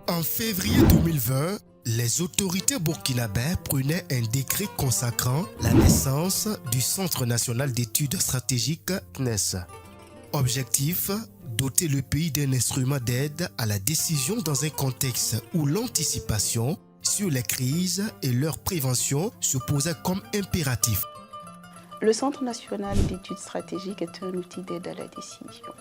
En février 2020, les autorités burkinabè prenaient un décret consacrant la naissance du Centre national d'études stratégiques CNES. Objectif, doter le pays d'un instrument d'aide à la décision dans un contexte où l'anticipation sur les crises et leur prévention se posait comme impératif. Le Centre national d'études stratégiques est un outil d'aide à la décision.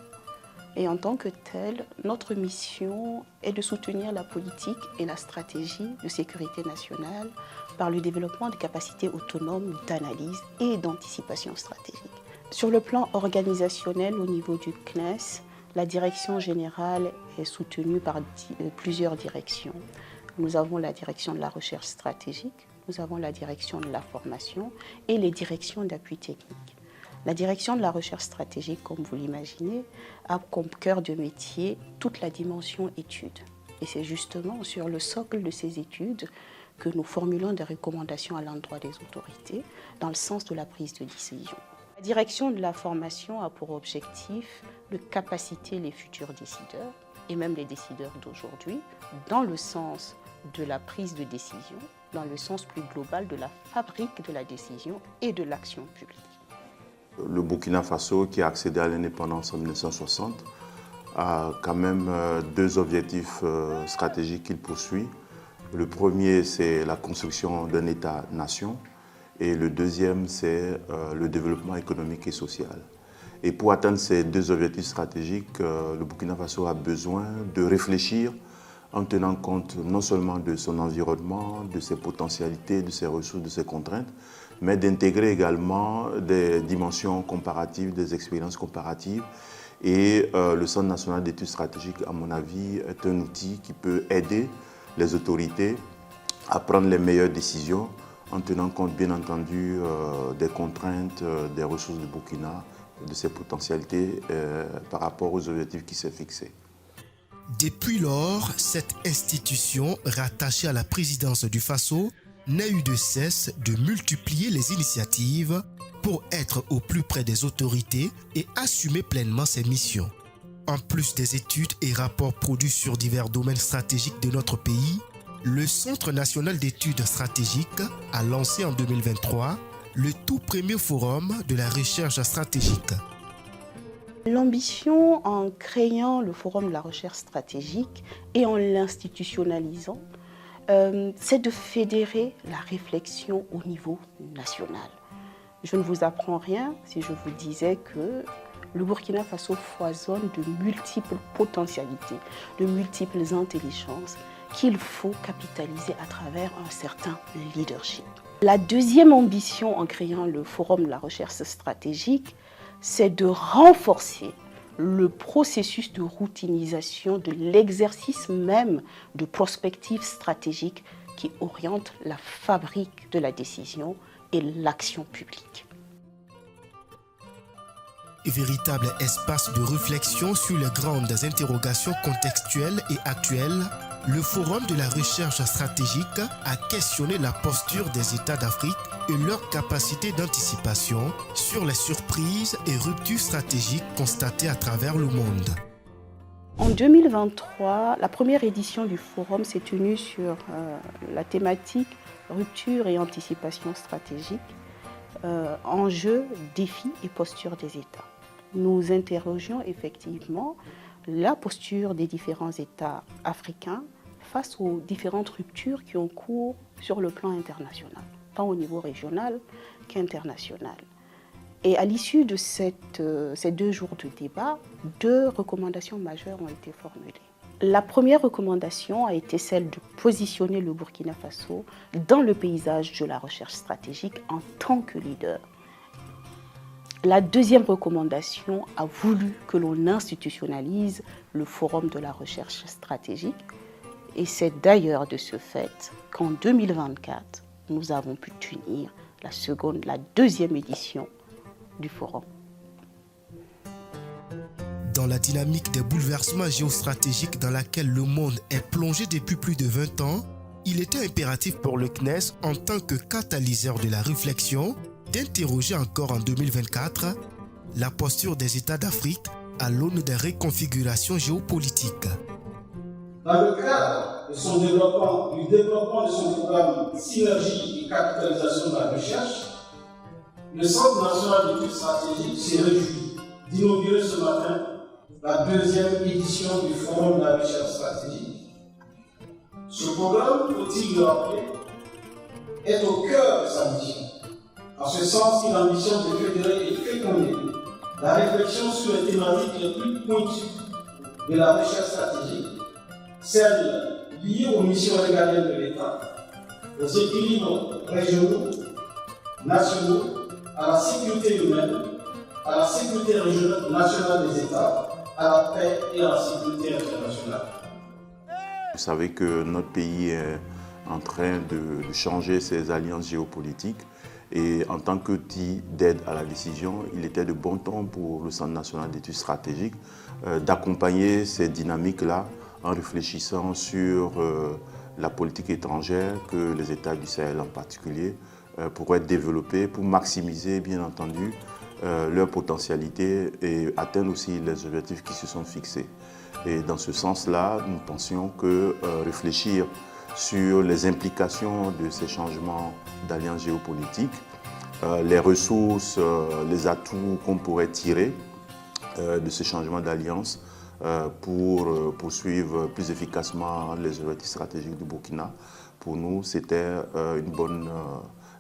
Et en tant que tel, notre mission est de soutenir la politique et la stratégie de sécurité nationale par le développement de capacités autonomes d'analyse et d'anticipation stratégique. Sur le plan organisationnel, au niveau du CNES, la direction générale est soutenue par plusieurs directions. Nous avons la direction de la recherche stratégique, nous avons la direction de la formation et les directions d'appui technique. La direction de la recherche stratégique, comme vous l'imaginez, a comme cœur de métier toute la dimension études. Et c'est justement sur le socle de ces études que nous formulons des recommandations à l'endroit des autorités dans le sens de la prise de décision. La direction de la formation a pour objectif de capaciter les futurs décideurs et même les décideurs d'aujourd'hui dans le sens de la prise de décision, dans le sens plus global de la fabrique de la décision et de l'action publique. Le Burkina Faso, qui a accédé à l'indépendance en 1960, a quand même deux objectifs stratégiques qu'il poursuit. Le premier, c'est la construction d'un État-nation et le deuxième, c'est le développement économique et social. Et pour atteindre ces deux objectifs stratégiques, le Burkina Faso a besoin de réfléchir en tenant compte non seulement de son environnement, de ses potentialités, de ses ressources, de ses contraintes, mais d'intégrer également des dimensions comparatives, des expériences comparatives. Et le Centre national d'études stratégiques, à mon avis, est un outil qui peut aider les autorités à prendre les meilleures décisions en tenant compte, bien entendu, des contraintes, des ressources du Burkina, de ses potentialités par rapport aux objectifs qui s'est fixés. Depuis lors, cette institution, rattachée à la présidence du Faso, n'a eu de cesse de multiplier les initiatives pour être au plus près des autorités et assumer pleinement ses missions. En plus des études et rapports produits sur divers domaines stratégiques de notre pays, le Centre national d'études stratégiques a lancé en 2023 le tout premier forum de la recherche stratégique. L'ambition en créant le forum de la recherche stratégique et en l'institutionnalisant, c'est de fédérer la réflexion au niveau national. Je ne vous apprends rien si je vous disais que le Burkina Faso foisonne de multiples potentialités, de multiples intelligences qu'il faut capitaliser à travers un certain leadership. La deuxième ambition en créant le forum de la recherche stratégique, c'est de renforcer le processus de routinisation de l'exercice même de prospective stratégique qui oriente la fabrique de la décision et l'action publique. Véritable espace de réflexion sur les grandes interrogations contextuelles et actuelles, le Forum de la recherche stratégique a questionné la posture des États d'Afrique et leur capacité d'anticipation sur les surprises et ruptures stratégiques constatées à travers le monde. En 2023, la première édition du forum s'est tenue sur la thématique rupture et anticipation stratégique, enjeux, défis et posture des États. Nous interrogions effectivement la posture des différents États africains face aux différentes ruptures qui ont cours sur le plan international, tant au niveau régional qu'international. Et à l'issue de ces 2 jours de débat, 2 recommandations majeures ont été formulées. La première recommandation a été celle de positionner le Burkina Faso dans le paysage de la recherche stratégique en tant que leader. La deuxième recommandation a voulu que l'on institutionnalise le Forum de la recherche stratégique. Et c'est d'ailleurs de ce fait qu'en 2024, nous avons pu tenir la deuxième édition du forum. Dans la dynamique des bouleversements géostratégiques dans laquelle le monde est plongé depuis plus de 20 ans, il était impératif pour le CNES, en tant que catalyseur de la réflexion, d'interroger encore en 2024 la posture des États d'Afrique à l'aune des reconfigurations géopolitiques. Dans le cadre de son développement, du développement de son programme Synergie et capitalisation de la recherche, le Centre national d'études stratégiques s'est réjoui d'inaugurer ce matin la deuxième édition du Forum de la recherche stratégique. Ce programme, faut-il le rappeler, est au cœur de sa mission. En ce sens, il ambitionne de fédérer et féconder la réflexion sur les thématiques les plus pointues de la recherche stratégique, celles liées aux missions régaliennes de l'État, aux équilibres régionaux, nationaux, à la sécurité humaine, à la sécurité régionale nationale des États, à la paix et à la sécurité internationale. Vous savez que notre pays est en train de changer ses alliances géopolitiques et en tant qu'outil d'aide à la décision, il était de bon ton pour le Centre national d'études stratégiques d'accompagner ces dynamiques-là en réfléchissant sur la politique étrangère que les États du Sahel en particulier pourraient développer pour maximiser, bien entendu, leur potentialité et atteindre aussi les objectifs qui se sont fixés. Et dans ce sens-là, nous pensions que réfléchir sur les implications de ces changements d'alliance géopolitique, les ressources, les atouts qu'on pourrait tirer de ces changements d'alliance pour poursuivre plus efficacement les objectifs stratégiques du Burkina, pour nous, c'était une bonne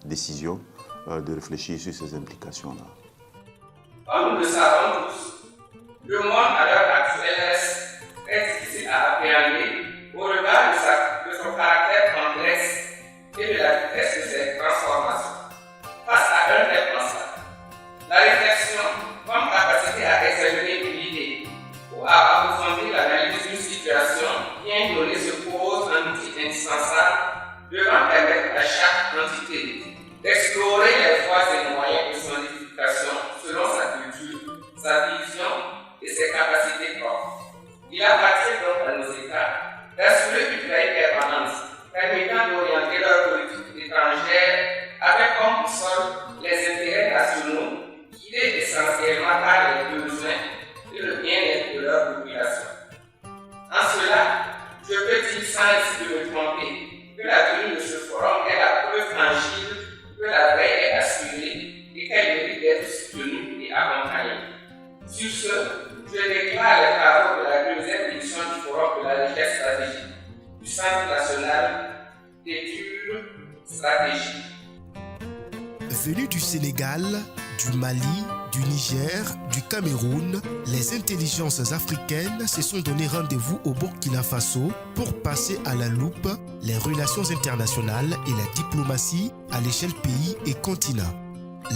décision de réfléchir sur ces implications-là. Nous le savons tous, le monde à l'heure actuelle est difficile à appréhender au regard de son caractère complexe et de la vitesse de ses transformations. Face à un tel constat, la réflexion comme capacité à examiner une idée ou à approfondir l'analyse d'une situation bien donnée se pose un outil indispensable devant permettre à chaque entité d'explorer les voies et moyens de son édification selon sa culture, sa vision et ses capacités propres. Il appartient donc à nos États d'assurer une veille permanente permettant d'orienter leur politique étrangère avec comme boussole les intérêts nationaux guidés essentiellement par les besoins et le bien-être de leur population. En cela, je peux dire sans risque de me tromper que la tenue de ce forum est la preuve tangible que la veille est assurée et qu'elle mérite d'être soutenue et accompagnée. Sur ce, je déclare les travaux de la deuxième édition du Forum de la recherche stratégique du Centre national d'études stratégiques. Venus du Sénégal, du Mali, du Niger, du Cameroun, les intelligences africaines se sont donné rendez-vous au Burkina Faso pour passer à la loupe les relations internationales et la diplomatie à l'échelle pays et continent.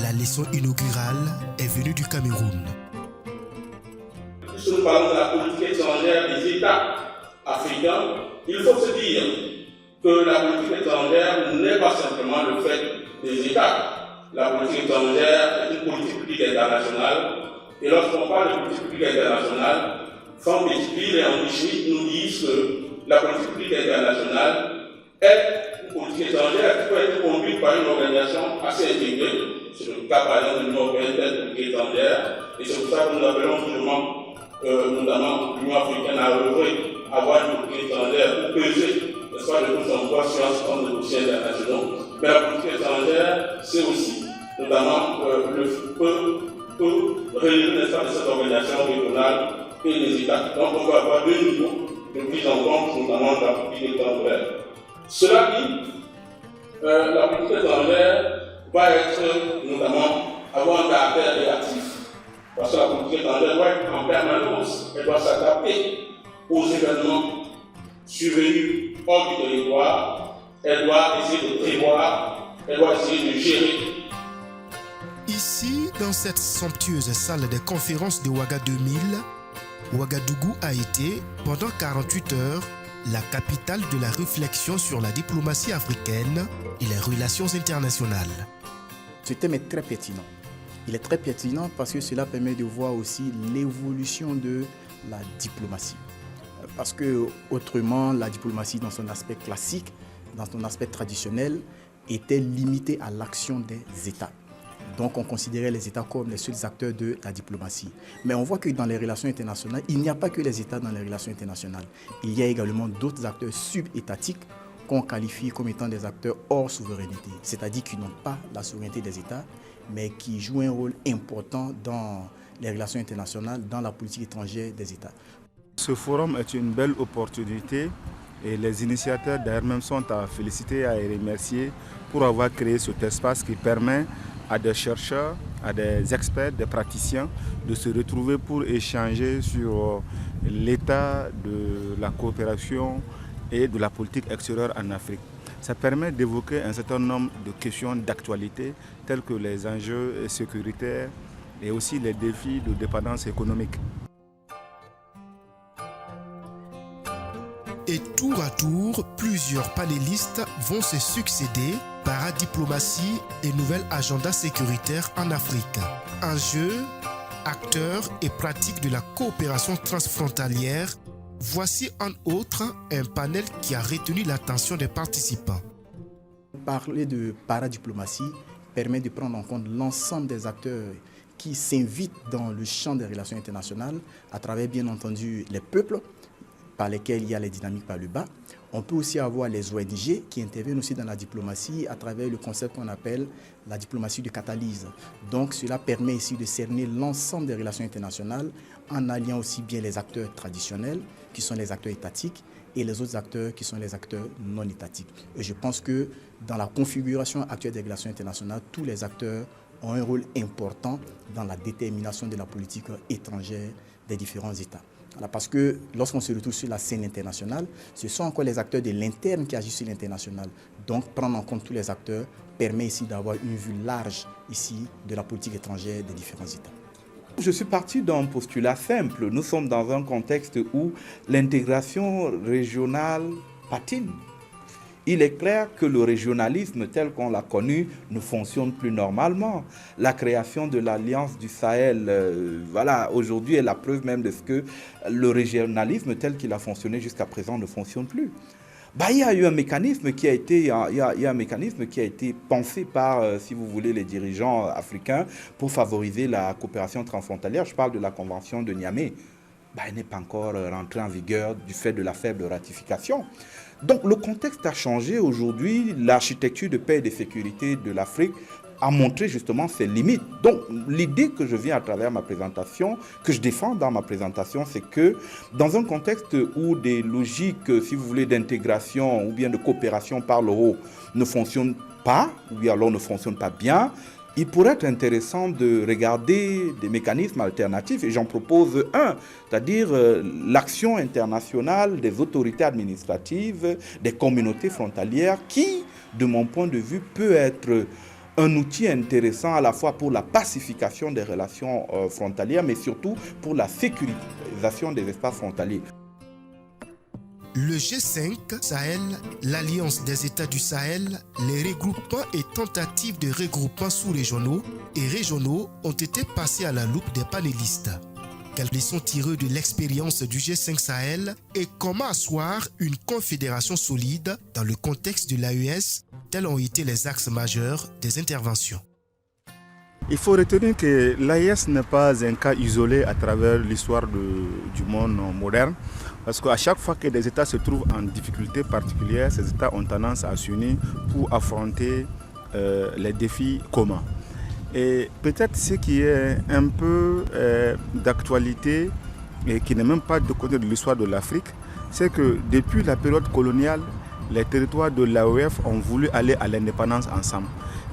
La leçon inaugurale est venue du Cameroun. Puisque nous parlons de la politique étrangère des États africains, il faut se dire que la politique étrangère n'est pas simplement le fait des États. La politique étrangère est une politique publique internationale. Et lorsqu'on parle de politique publique internationale, Franck Petitpil et Henri Schmitt nous disent que la politique publique internationale est une politique étrangère qui peut être conduite par une organisation assez intégrée. C'est le cas par exemple de l'Union européenne de politique étrangère. Et c'est pour ça que nous appelons notamment l'Union africaine à œuvrer à avoir une politique étrangère pour peser, n'est-ce pas, de tout son poids sur un certain nombre de dossiers internationaux. Mais la politique étrangère, c'est aussi, notamment, peut relever, n'est-ce pas, de cette organisation régionale et des États. Donc, on va avoir deux niveaux de prise en compte, notamment de la politique étrangère. Cela dit, la politique étrangère va être, notamment, avoir un caractère réactif. Parce que la politique étrangère doit être en permanence, elle doit s'adapter aux événements survenus hors du territoire. Elle doit essayer de prévoir, elle doit essayer de gérer. Ici, dans cette somptueuse salle des conférences de Ouaga 2000, Ouagadougou a été, pendant 48 heures, la capitale de la réflexion sur la diplomatie africaine et les relations internationales. Ce thème est très pertinent. Il est très pertinent parce que cela permet de voir aussi l'évolution de la diplomatie. Parce que autrement, la diplomatie dans son aspect classique, dans son aspect traditionnel, était limitée à l'action des États. Donc on considérait les États comme les seuls acteurs de la diplomatie. Mais on voit que dans les relations internationales, il n'y a pas que les États dans les relations internationales. Il y a également d'autres acteurs subétatiques qu'on qualifie comme étant des acteurs hors souveraineté, c'est-à-dire qui n'ont pas la souveraineté des États, mais qui jouent un rôle important dans les relations internationales, dans la politique étrangère des États. Ce forum est une belle opportunité et les initiateurs d'ailleurs même sont à féliciter et à remercier pour avoir créé cet espace qui permet à des chercheurs, à des experts, des praticiens de se retrouver pour échanger sur l'état de la coopération et de la politique extérieure en Afrique. Ça permet d'évoquer un certain nombre de questions d'actualité telles que les enjeux sécuritaires et aussi les défis de dépendance économique. Et tour à tour, plusieurs panélistes vont se succéder, paradiplomatie et nouvel agenda sécuritaire en Afrique. Enjeux, acteurs et pratiques de la coopération transfrontalière. Voici en outre un panel qui a retenu l'attention des participants. Parler de paradiplomatie permet de prendre en compte l'ensemble des acteurs qui s'invitent dans le champ des relations internationales à travers bien entendu les peuples par lesquels il y a les dynamiques par le bas. On peut aussi avoir les ONG qui interviennent aussi dans la diplomatie à travers le concept qu'on appelle la diplomatie de catalyse. Donc cela permet ici de cerner l'ensemble des relations internationales en alliant aussi bien les acteurs traditionnels qui sont les acteurs étatiques et les autres acteurs qui sont les acteurs non étatiques. Et je pense que dans la configuration actuelle des relations internationales, tous les acteurs ont un rôle important dans la détermination de la politique étrangère des différents États. Alors parce que lorsqu'on se retrouve sur la scène internationale, ce sont encore les acteurs de l'interne qui agissent sur l'international. Donc prendre en compte tous les acteurs permet ici d'avoir une vue large ici de la politique étrangère des différents États. Je suis parti d'un postulat simple. Nous sommes dans un contexte où l'intégration régionale patine. Il est clair que le régionalisme tel qu'on l'a connu ne fonctionne plus normalement. La création de l'Alliance du Sahel, aujourd'hui est la preuve même de ce que le régionalisme tel qu'il a fonctionné jusqu'à présent ne fonctionne plus. Il y a eu un mécanisme qui a été, pensé par, si vous voulez, les dirigeants africains pour favoriser la coopération transfrontalière. Je parle de la Convention de Niamey. Elle n'est pas encore rentrée en vigueur du fait de la faible ratification. Donc le contexte a changé aujourd'hui. L'architecture de paix et de sécurité de l'Afrique a montré justement ses limites. Donc l'idée que je viens à travers ma présentation, que je défends dans ma présentation, c'est que dans un contexte où des logiques, si vous voulez, d'intégration ou bien de coopération par le haut ne fonctionnent pas, ou bien alors ne fonctionnent pas bien, il pourrait être intéressant de regarder des mécanismes alternatifs et j'en propose un, c'est-à-dire l'action internationale des autorités administratives, des communautés frontalières qui, de mon point de vue, peut être un outil intéressant à la fois pour la pacification des relations frontalières, mais surtout pour la sécurisation des espaces frontaliers. Le G5 Sahel, l'Alliance des États du Sahel, les regroupements et tentatives de regroupements sous-régionaux et régionaux ont été passés à la loupe des panélistes. Quelles leçons tirées de l'expérience du G5 Sahel et comment asseoir une confédération solide dans le contexte de l'AES, tels ont été les axes majeurs des interventions. Il faut retenir que l'AES n'est pas un cas isolé à travers l'histoire du monde moderne. Parce qu'à chaque fois que des États se trouvent en difficulté particulière, ces États ont tendance à s'unir pour affronter les défis communs. Et peut-être ce qui est un peu d'actualité et qui n'est même pas de côté de l'histoire de l'Afrique, c'est que depuis la période coloniale, les territoires de l'AOF ont voulu aller à l'indépendance ensemble.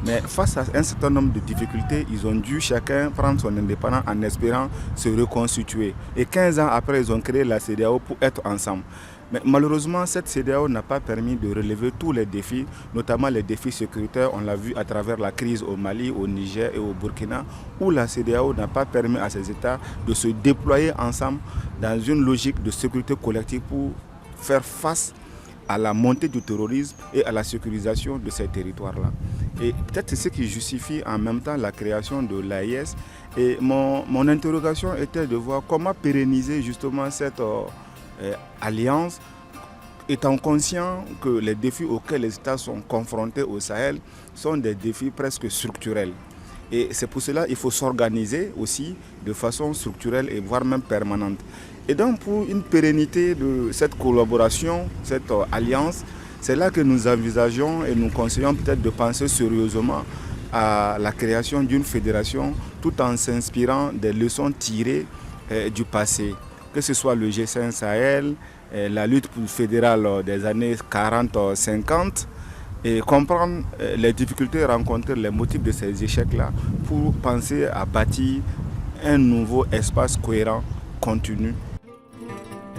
Mais face à un certain nombre de difficultés, ils ont dû chacun prendre son indépendance en espérant se reconstituer. Et 15 ans après, ils ont créé la CEDEAO pour être ensemble. Mais malheureusement, cette CEDEAO n'a pas permis de relever tous les défis, notamment les défis sécuritaires. On l'a vu à travers la crise au Mali, au Niger et au Burkina, où la CEDEAO n'a pas permis à ces États de se déployer ensemble dans une logique de sécurité collective pour faire face à la montée du terrorisme et à la sécurisation de ces territoires-là. Et peut-être c'est ce qui justifie en même temps la création de l'AIS. Et mon interrogation était de voir comment pérenniser justement cette alliance, étant conscient que les défis auxquels les États sont confrontés au Sahel sont des défis presque structurels. Et c'est pour cela qu'il faut s'organiser aussi de façon structurelle et voire même permanente. Et donc pour une pérennité de cette collaboration, cette alliance, c'est là que nous envisageons et nous conseillons peut-être de penser sérieusement à la création d'une fédération tout en s'inspirant des leçons tirées du passé, que ce soit le G5 Sahel, la lutte fédérale des années 40-50 et comprendre les difficultés rencontrées, les motifs de ces échecs-là pour penser à bâtir un nouveau espace cohérent, continu.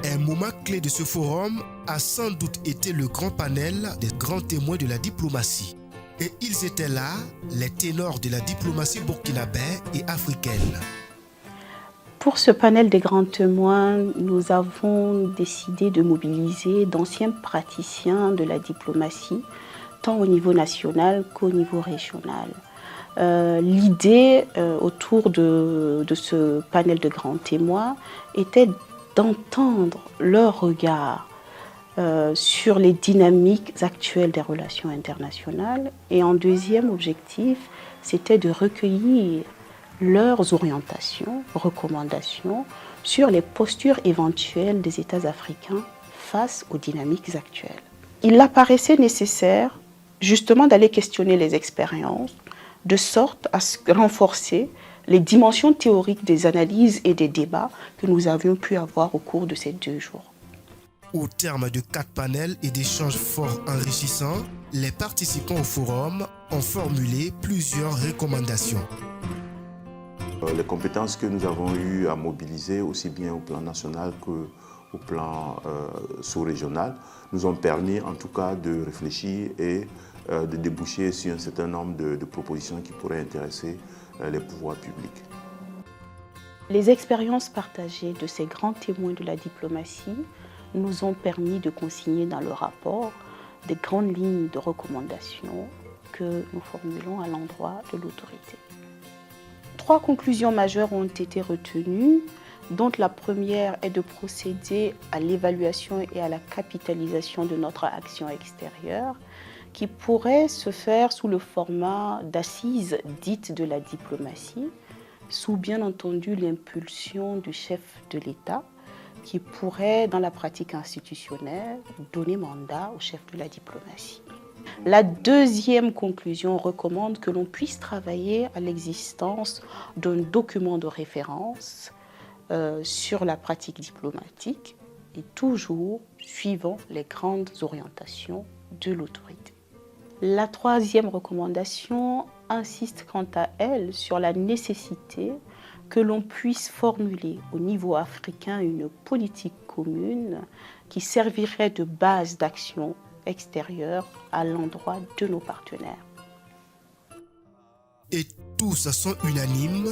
Un moment clé de ce forum a sans doute été le grand panel des grands témoins de la diplomatie. Et ils étaient là, les ténors de la diplomatie burkinabé et africaine. Pour ce panel des grands témoins, nous avons décidé de mobiliser d'anciens praticiens de la diplomatie, tant au niveau national qu'au niveau régional. L'idée autour de ce panel de grands témoins était d'entendre leur regard sur les dynamiques actuelles des relations internationales. Et en deuxième objectif, c'était de recueillir leurs orientations, recommandations sur les postures éventuelles des États africains face aux dynamiques actuelles. Il apparaissait nécessaire justement d'aller questionner les expériences de sorte à renforcer les dimensions théoriques des analyses et des débats que nous avions pu avoir au cours de ces 2 jours. Au terme de 4 panels et d'échanges fort enrichissants, les participants au forum ont formulé plusieurs recommandations. Les compétences que nous avons eu à mobiliser, aussi bien au plan national qu'au plan sous-régional, nous ont permis en tout cas de réfléchir et de déboucher sur un certain nombre de propositions qui pourraient intéresser les pouvoirs publics. Les expériences partagées de ces grands témoins de la diplomatie nous ont permis de consigner dans le rapport des grandes lignes de recommandations que nous formulons à l'endroit de l'autorité. 3 conclusions majeures ont été retenues, dont la première est de procéder à l'évaluation et à la capitalisation de notre action extérieure, qui pourrait se faire sous le format d'assises dites de la diplomatie, sous bien entendu l'impulsion du chef de l'État, qui pourrait, dans la pratique institutionnelle, donner mandat au chef de la diplomatie. La deuxième conclusion recommande que l'on puisse travailler à l'existence d'un document de référence sur la pratique diplomatique et toujours suivant les grandes orientations de l'autorité. La troisième recommandation insiste quant à elle sur la nécessité que l'on puisse formuler au niveau africain une politique commune qui servirait de base d'action extérieure à l'endroit de nos partenaires. Et tous sont unanimes,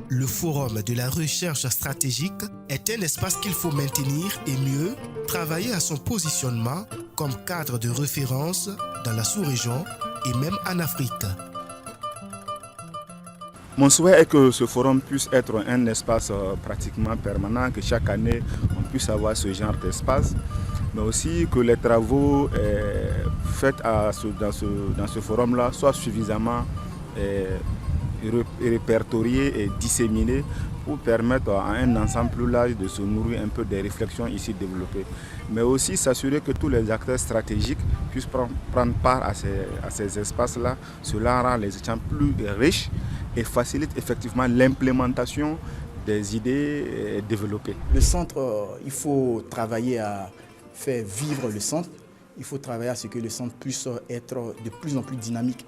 le Forum de la recherche stratégique est un espace qu'il faut maintenir et mieux travailler à son positionnement comme cadre de référence dans la sous-région et même en Afrique. Mon souhait est que ce forum puisse être un espace pratiquement permanent, que chaque année on puisse avoir ce genre d'espace, mais aussi que les travaux faits dans ce forum-là soient suffisamment répertoriés et disséminés pour permettre à un ensemble plus large de se nourrir un peu des réflexions ici développées. Mais aussi s'assurer que tous les acteurs stratégiques puissent prendre part à ces espaces-là. Cela rend les échanges plus riches et facilite effectivement l'implémentation des idées développées. Le centre, il faut travailler à faire vivre le centre. Il faut travailler à ce que le centre puisse être de plus en plus dynamique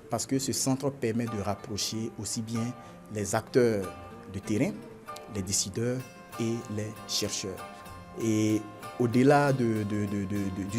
parce que ce centre permet de rapprocher aussi bien les acteurs de terrain, les décideurs et les chercheurs. Et au-delà du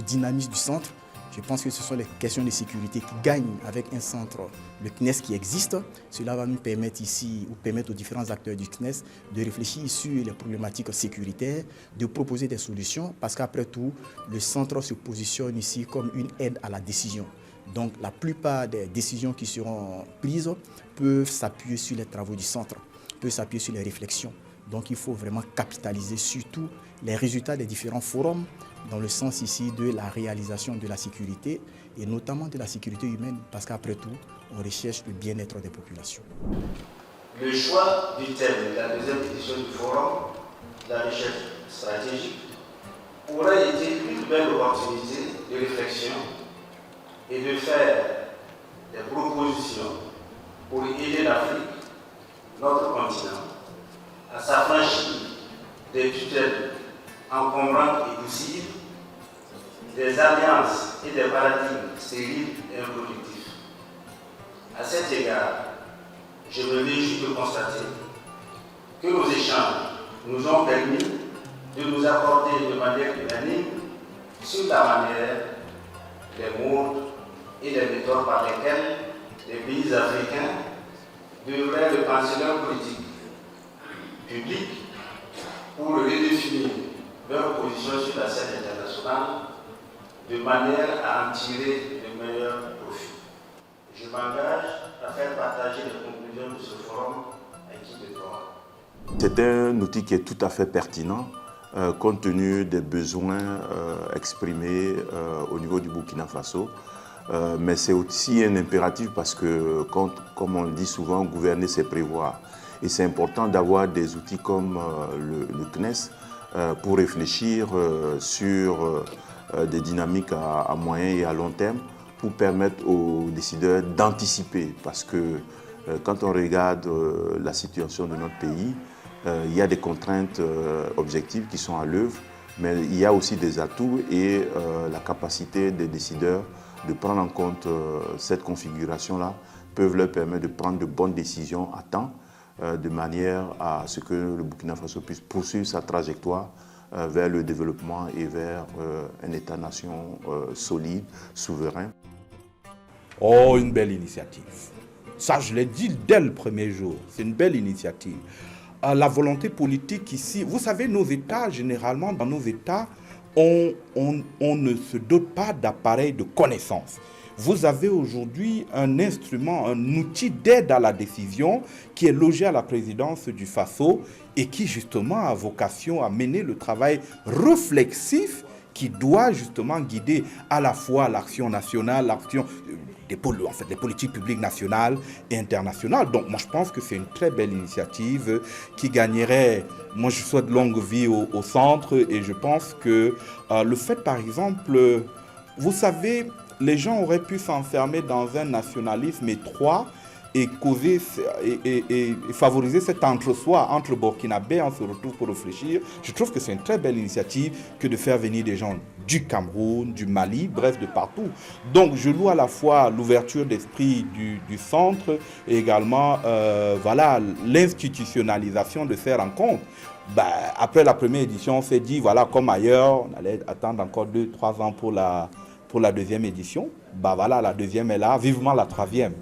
dynamisme du centre, je pense que ce sont les questions de sécurité qui gagnent avec un centre, le CNES qui existe. Cela va nous permettre ici, ou permettre aux différents acteurs du CNES de réfléchir sur les problématiques sécuritaires, de proposer des solutions, parce qu'après tout, le centre se positionne ici comme une aide à la décision. Donc la plupart des décisions qui seront prises peuvent s'appuyer sur les travaux du centre, peuvent s'appuyer sur les réflexions. Donc il faut vraiment capitaliser surtout les résultats des différents forums dans le sens ici de la réalisation de la sécurité et notamment de la sécurité humaine parce qu'après tout, on recherche le bien-être des populations. Le choix du thème de la deuxième édition du forum, la recherche stratégique, aurait été une belle opportunité de réflexion et de faire des propositions pour aider l'Afrique, notre continent, à s'affranchir des tutelles encombrantes et poussives, des alliances et des paradigmes stériles et improductifs. À cet égard, je me réjouis de constater que nos échanges nous ont permis de nous accorder de manière unanime sur la manière, les modes et les méthodes par lesquelles les pays africains devraient repenser leur politique publique pour redéfinir leur position sur la scène internationale de manière à en tirer le meilleur profit. Je m'engage à faire partager les conclusions de ce forum à qui de droit. C'est un outil qui est tout à fait pertinent compte tenu des besoins exprimés au niveau du Burkina Faso. Mais c'est aussi un impératif parce que, comme on le dit souvent, gouverner c'est prévoir. Et c'est important d'avoir des outils comme le CNES pour réfléchir sur des dynamiques à moyen et à long terme pour permettre aux décideurs d'anticiper. Parce que quand on regarde la situation de notre pays, il y a des contraintes objectives qui sont à l'œuvre, mais il y a aussi des atouts et la capacité des décideurs de prendre en compte cette configuration-là peuvent leur permettre de prendre de bonnes décisions à temps, de manière à ce que le Burkina Faso puisse poursuivre sa trajectoire vers le développement et vers un État-nation solide, souverain. Oh, une belle initiative. Ça, je l'ai dit dès le premier jour. C'est une belle initiative. La volonté politique ici, vous savez, nos États, généralement, dans nos États, on ne se dote pas d'appareils de connaissance. Vous avez aujourd'hui un instrument, un outil d'aide à la décision qui est logé à la présidence du FASO et qui justement a vocation à mener le travail réflexif qui doit justement guider à la fois l'action nationale, l'action les politiques publiques nationales et internationales. Donc moi je pense que c'est une très belle initiative qui gagnerait, moi je souhaite longue vie au centre et je pense que le fait par exemple, vous savez, les gens auraient pu s'enfermer dans un nationalisme étroit et causer et favoriser cet entre-soi entre Burkinabés, on se retrouve pour réfléchir. Je trouve que c'est une très belle initiative que de faire venir des gens du Cameroun, du Mali, bref, de partout. Donc je loue à la fois l'ouverture d'esprit du centre et également voilà, l'institutionnalisation de ces rencontres. Après la première édition, on s'est dit, voilà, comme ailleurs, on allait attendre encore 2-3 ans pour la deuxième édition. Voilà, la deuxième est là, vivement la troisième.